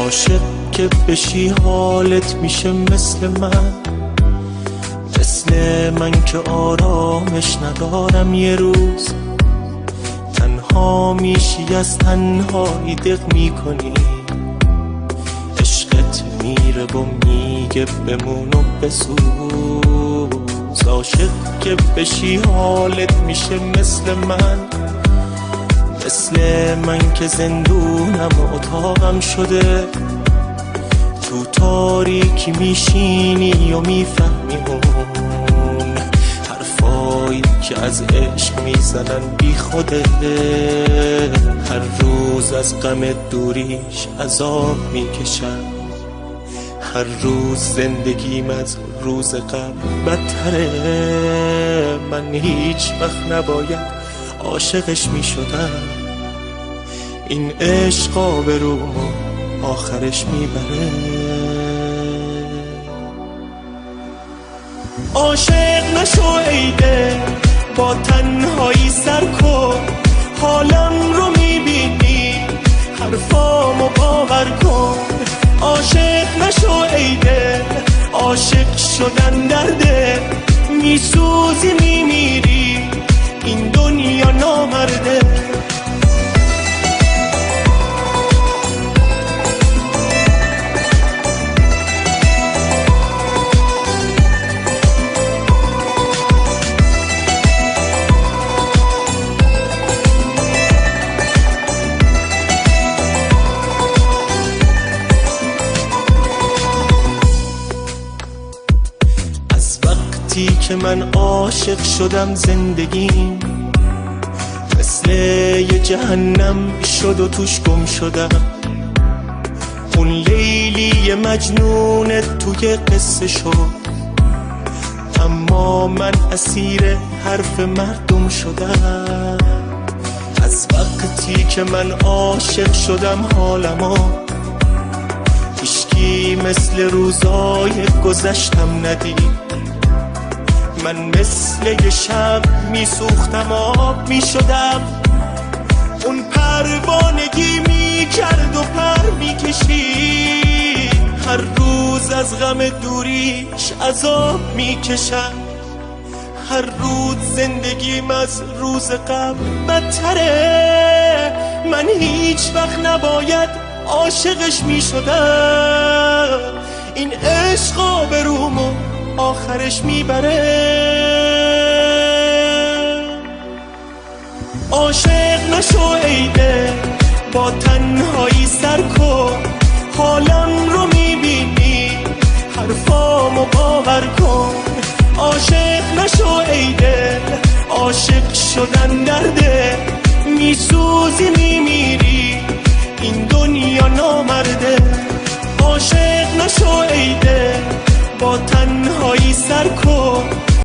عاشق که بشی حالت میشه مثل من که آرامش ندارم یه روز. تنها میشی از تنهایی دق میکنی، عشقت میره و میگه بمون و بسوز. عاشق که بشی حالت میشه مثل من که زندونم و اتاقم شده. تو تاریکی میشینی و میفهمی اون حرفایی که از عشق میزنن بی خوده. هر روز از غم دوریش عذاب میکشم، هر روز زندگیم از روز قبل بدتره. من هیچ وقت نباید عاشقش میشدم، این عشق آبرومو آخرش میبره. عاشق نشو ایده با تنهایی سر کن، حالم رو میبینی حرفامو باور کن. عاشق نشو ایده، عاشق شدن درده، میسوزی میمیری این دنیا نامرده. که من عاشق شدم زندگیم مثل یه جهنم شد و توش گم شدم. اون لیلی مجنون توی قصه شد، اما من اسیر حرف مردم شدم. از وقتی که من عاشق شدم حالمو هیچکی مثل روزای گذشتم ندید. من مثل یه شب میسوختم آب میشدم، اون پروانگی میکرد و پر میکشید. هر روز از غم دوریش عذاب میکشم، هر روز زندگیم از روز قبل بدتره. من هیچ وقت نباید عاشقش میشدم، این عشق آبرومو آخرش میبره. عاشق نشو ایده با تنهایی سر کن، حالم رو میبینی حرفامو باور کن. عاشق نشو ایده، عاشق شدن درده، میسوزی میمیری این دنیا نامرده. عاشق نشو ایده با تنهایی سر کن،